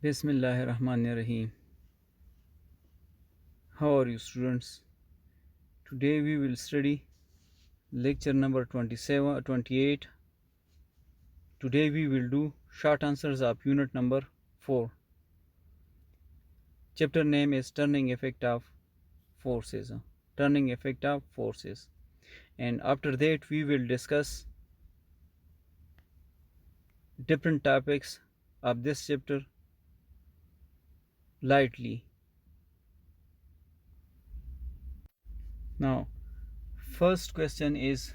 Bismillahirrahmanirrahim. How are you, students? Today we will study lecture number 28. Today we will do short answers of unit number 4. Chapter name is Turning Effect of Forces. Turning Effect of Forces. And after that we will discuss different topics of this chapter lightly. Now, first question is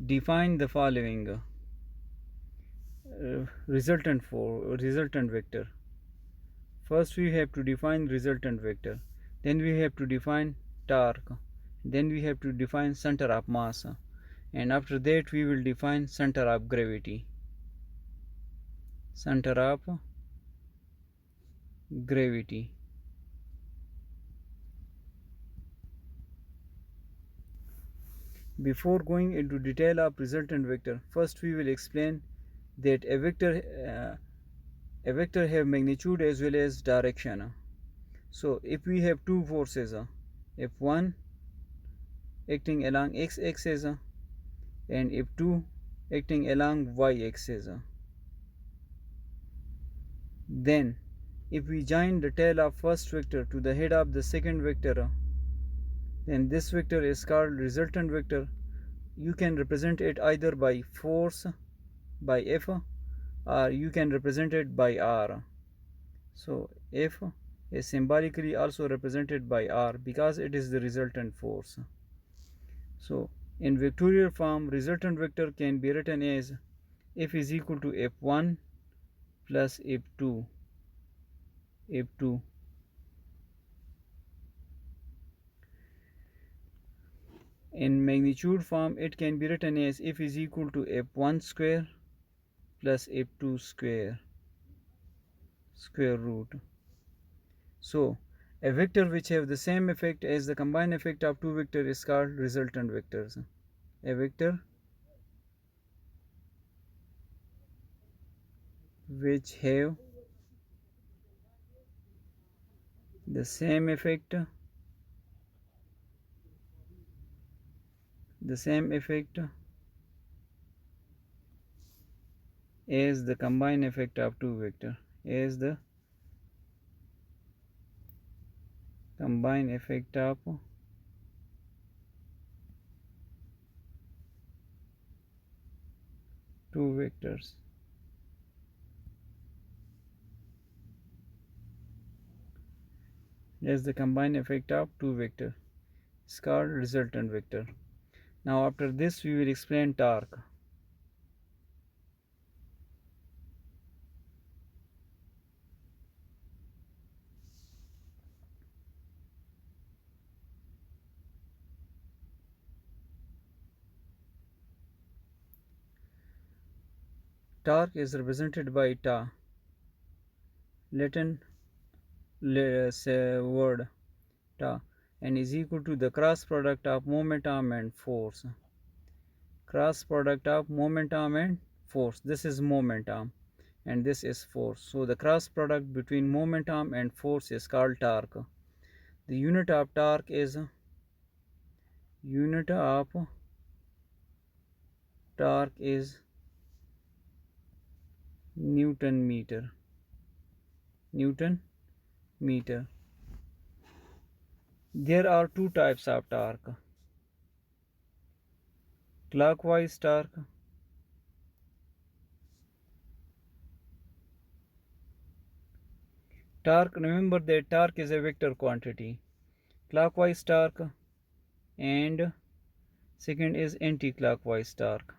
define the following resultant vector. First we have to define resultant vector, then we have to define torque, then we have to define center of mass, and after that we will define center of gravity. Center of gravity. Before going into detail of resultant vector, first we will explain that a vector have magnitude as well as direction. So if we have two forces, F1 acting along x-axis and F2 acting along y-axis, then if we join the tail of first vector to the head of the second vector, then this vector is called resultant vector. You can represent it either by force, by F, or you can represent it by R. So F is symbolically also represented by R because it is the resultant force. So in vectorial form, resultant vector can be written as F is equal to F1 plus F2. In magnitude form, it can be written as F is equal to F1 square plus F2 square root. So a vector which have the same effect as the combined effect of two vectors is called resultant vectors. A vector which have the same effect as the combined effect of two vectors, as the combined effect of two vectors. As the combined effect of two vectors is called resultant vector. Now after this we will explain torque. Torque is represented by ta, Latin word ta, and is equal to the cross product of momentum and force. Cross product of momentum and force. This is momentum and this is force. So the cross product between momentum and force is called torque. The unit of torque is Newton meter. There are two types of torque: clockwise torque remember that torque is a vector quantity. Clockwise torque, and second is anti-clockwise torque.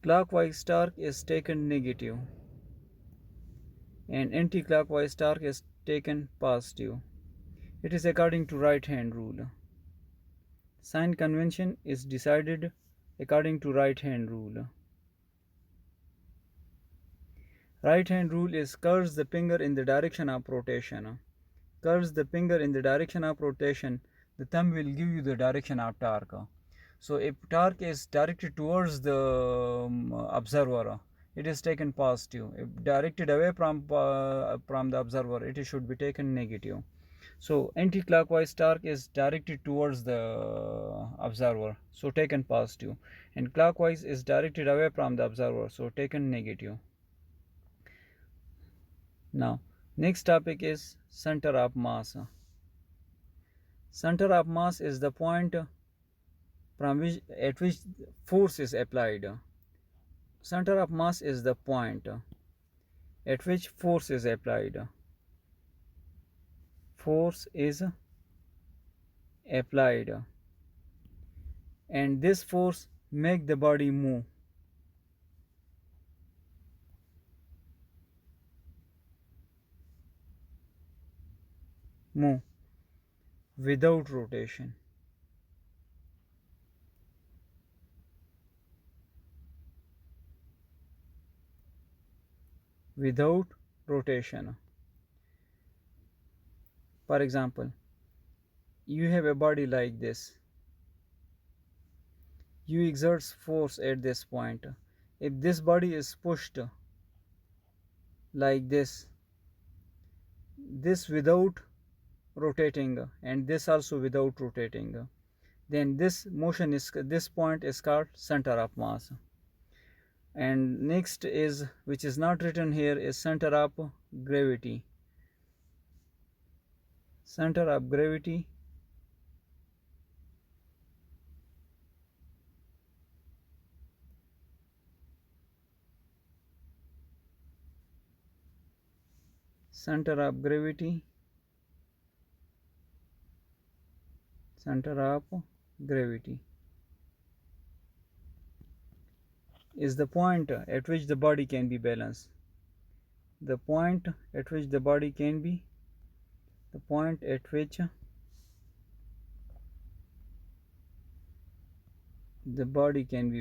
Clockwise torque is taken negative and anti-clockwise torque is taken positive. It is according to right hand rule. Sign convention is decided according to right hand rule. Right hand rule is curves the finger in the direction of rotation. Curves the finger in the direction of rotation, the thumb will give you the direction of torque. So if torque is directed towards the observer, it is taken positive. If directed away from the observer, it should be taken negative. So anti-clockwise torque is directed towards the observer, so taken positive, and clockwise is directed away from the observer, so taken negative. Now next topic is center of mass. Center of mass is the point at which force is applied. Center of mass is the point at which force is applied. Force is applied, and this force make the body move. Without rotation. Without rotation. For example, you have a body like this. You exert force at this point. If this body is pushed like this without rotating, and this also without rotating, then this point is called center of mass. And next is, which is not written here, is center of gravity. Center of gravity center of gravity is the point at which the body can be balanced. The point at which the body can be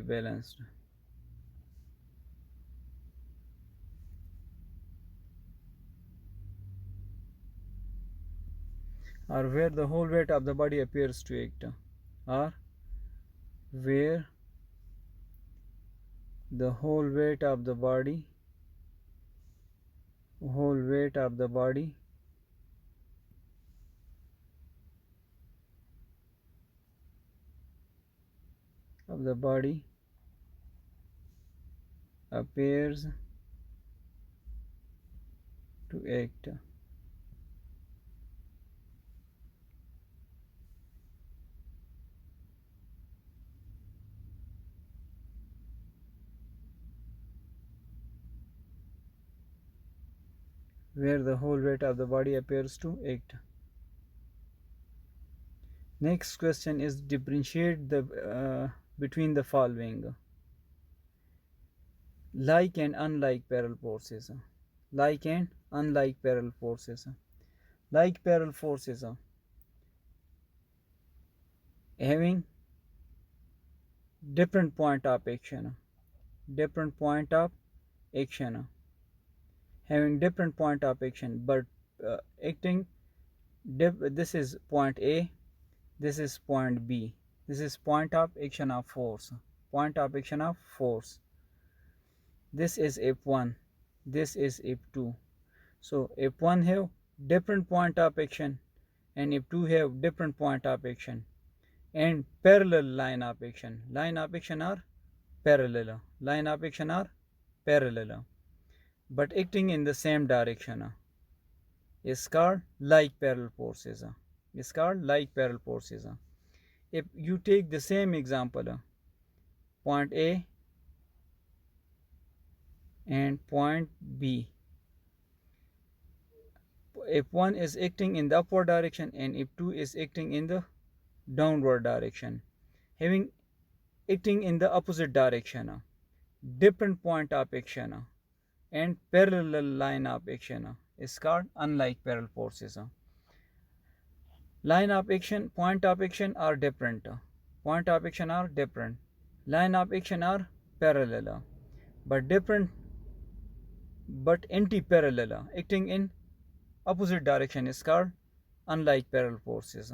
balanced. Or where the whole weight of the body appears to act. Or where the whole weight of the body appears to act. Where the whole weight of the body appears to act. Next question is differentiate between the following: like and unlike parallel forces. Like and unlike parallel forces. Like parallel forces having different point of action. Having different point of action, but acting. This is point A. This is point B. This is point of action of force. This is F1. This is F2. So F1 have different point of action, and F2 have different point of action, and parallel line of action. Line of action are parallel. But acting in the same direction is called like parallel forces. If you take the same example, point A and point B, F1 is acting in the upward direction and F2 is acting in the downward direction, having acting in the opposite direction, different point of action and parallel line of action is called unlike parallel forces. Line of action, point of action are different. Line of action are parallel, but anti-parallel, acting in opposite direction, is called unlike parallel forces.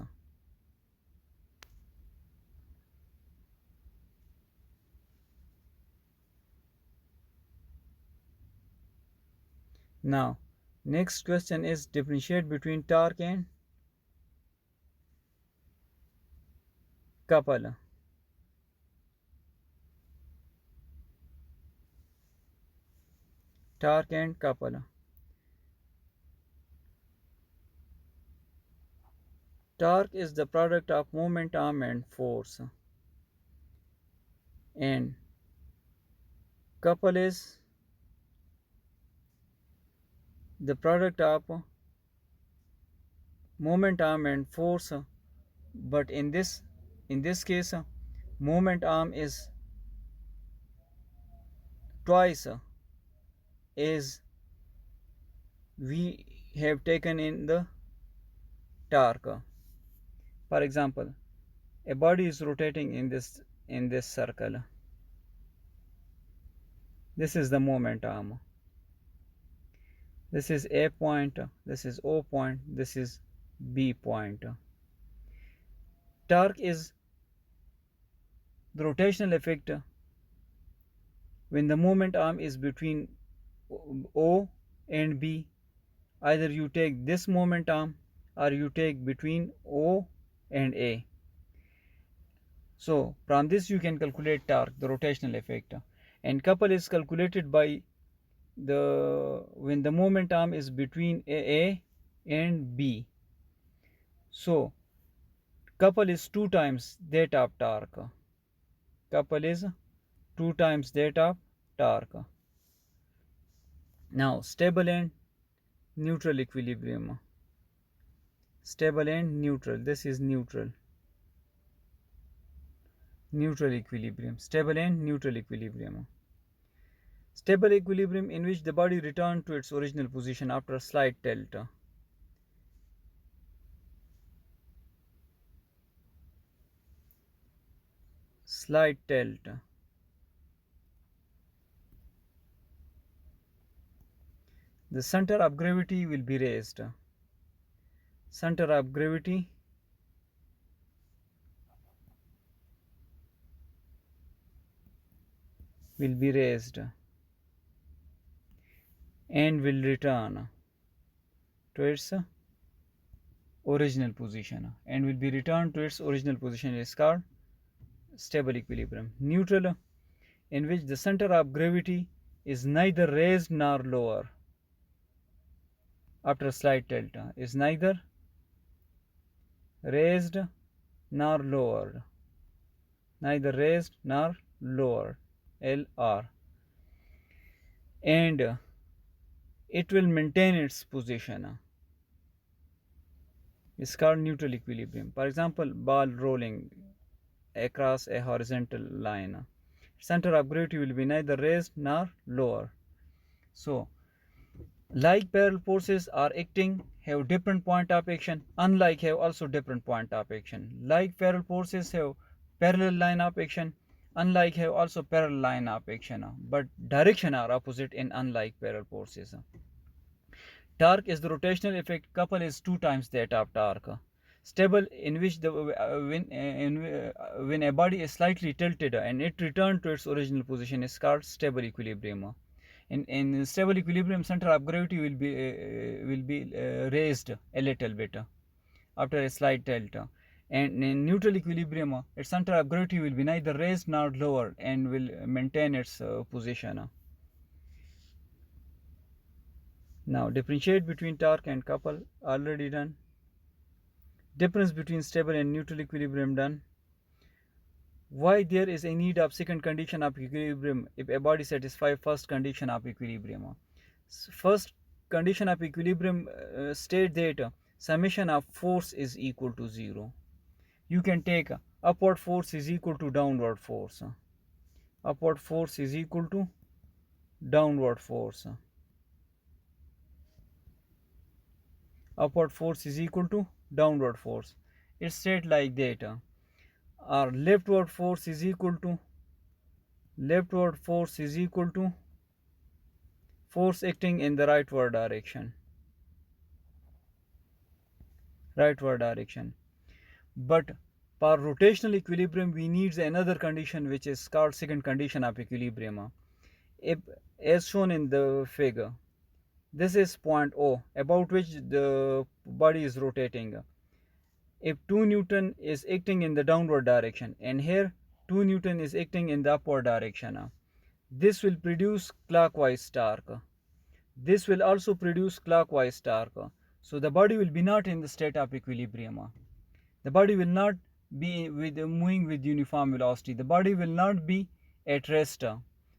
Now, next question is differentiate between torque and couple. Torque and couple. Torque is the product of moment, arm, and force, and couple is the product of moment, arm, and force. But in this case, moment arm is twice as we have taken in the torque. For example, a body is rotating in this circle. This is the moment arm. This is A point, this is O point, this is B point. Torque is the rotational effect when the moment arm is between O and B. Either you take this moment arm or you take between O and A. So from this you can calculate torque, the rotational effect. And couple is calculated by when the moment arm is between A and B. So couple is 2 times that of torque. Couple is 2 times that of torque. Now stable and neutral equilibrium. Stable and neutral. This is neutral. Neutral equilibrium. Stable and neutral equilibrium. Stable equilibrium in which the body returns to its original position after a slight tilt. Slight tilt. The center of gravity will be raised. Center of gravity will be raised and will return to its original position, and will be returned to its original position is called stable equilibrium. Neutral, in which the center of gravity is neither raised nor lower after a slight tilt, is neither raised nor lowered, neither raised nor lowered, LR, and it will maintain its position. It's called neutral equilibrium. For example, ball rolling across a horizontal line. Center of gravity will be neither raised nor lower. So, like parallel forces are acting have different point of action, unlike have also different point of action. Like parallel forces have parallel line of action, unlike have also parallel line of action, but direction are opposite in unlike parallel forces. Torque is the rotational effect, couple is 2 times that of torque. Stable, in which when a body is slightly tilted and it returned to its original position, is called stable equilibrium. In stable equilibrium, center of gravity will be raised a little bit after a slight tilt, and in neutral equilibrium, its center of gravity will be neither raised nor lowered and will maintain its position. Now differentiate between torque and couple, already done. Difference between stable and neutral equilibrium, done. Why there is a need of second condition of equilibrium if a body satisfies first condition of equilibrium? First condition of equilibrium state that summation of force is equal to 0. You can take upward force is equal to downward force. Upward force is equal to downward force. Upward force is equal to downward force. It's said like that. Or leftward force is equal to force acting in the rightward direction. But for rotational equilibrium we need another condition, which is called second condition of equilibrium. If, as shown in the figure, This is point O, about which the body is rotating. If 2 Newton is acting in the downward direction, and here 2 Newton is acting in the upward direction, this will produce clockwise torque. This will also produce clockwise torque. So the body will be not in the state of equilibrium. The body will not be moving with uniform velocity. The body will not be at rest,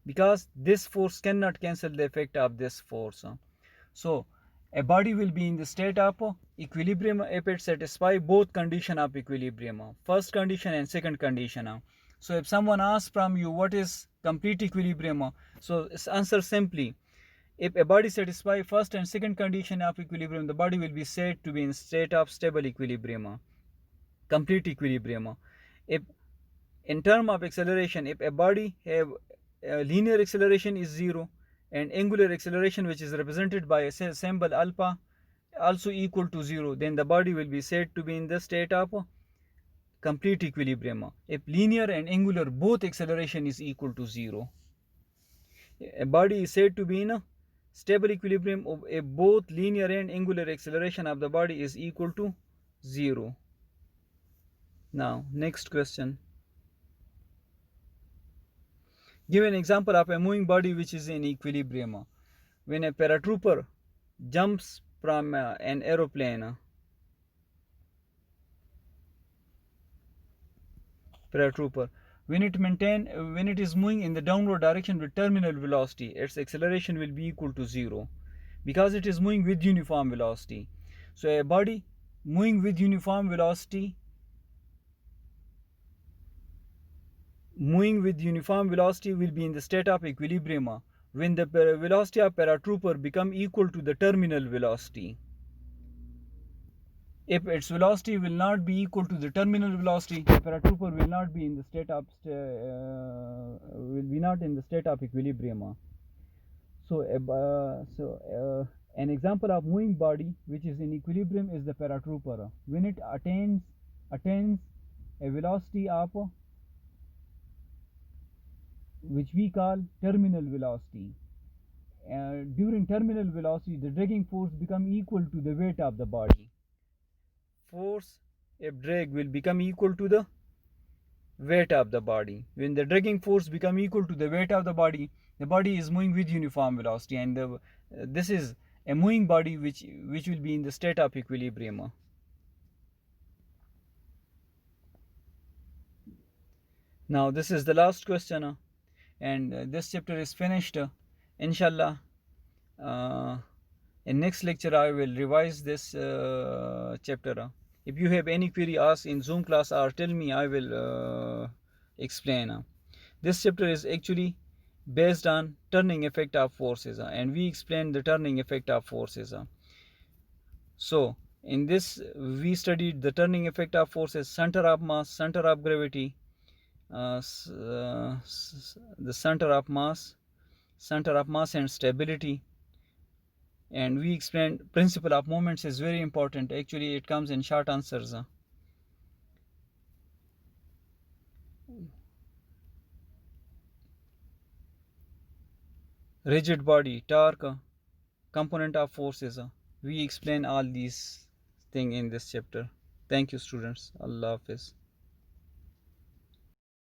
because this force cannot cancel the effect of this force. So a body will be in the state of equilibrium if it satisfies both condition of equilibrium, first condition and second condition. So if someone asks from you what is complete equilibrium, so answer simply: if a body satisfies first and second condition of equilibrium, the body will be said to be in state of stable equilibrium, complete equilibrium. If in term of acceleration, if a body have linear acceleration is 0 and angular acceleration, which is represented by a symbol alpha, also equal to 0, then the body will be said to be in the state of complete equilibrium. If linear and angular both acceleration is equal to 0, a body is said to be in a stable equilibrium if both linear and angular acceleration of the body is equal to 0. Now, next question. Give an example of a moving body which is in equilibrium. When a paratrooper jumps from an aeroplane, paratrooper, when it is moving in the downward direction with terminal velocity, its acceleration will be equal to 0, because it is moving with uniform velocity. So a body moving with uniform velocity will be in the state of equilibrium when the velocity of paratrooper become equal to the terminal velocity. If its velocity will not be equal to the terminal velocity, the paratrooper will not be in the state of equilibrium. So an example of moving body which is in equilibrium is the paratrooper. When it attains a velocity of which we call terminal velocity. During terminal velocity, the dragging force become equal to the weight of the body. Force of drag will become equal to the weight of the body. When the dragging force become equal to the weight of the body is moving with uniform velocity, and this is a moving body which will be in the state of equilibrium. Now this is the last question, and this chapter is finished. Inshallah, in next lecture I will revise this chapter. If you have any query, ask in Zoom class or tell me, I will explain. This chapter is actually based on turning effect of forces, and we explained the turning effect of forces. So in this we studied the turning effect of forces: center of mass, center of gravity, the center of mass and stability. And we explained principle of moments is very important. Actually it comes in short answers. Rigid body, torque, component of forces. We explain all these things in this chapter. Thank you students. Allah Hafiz.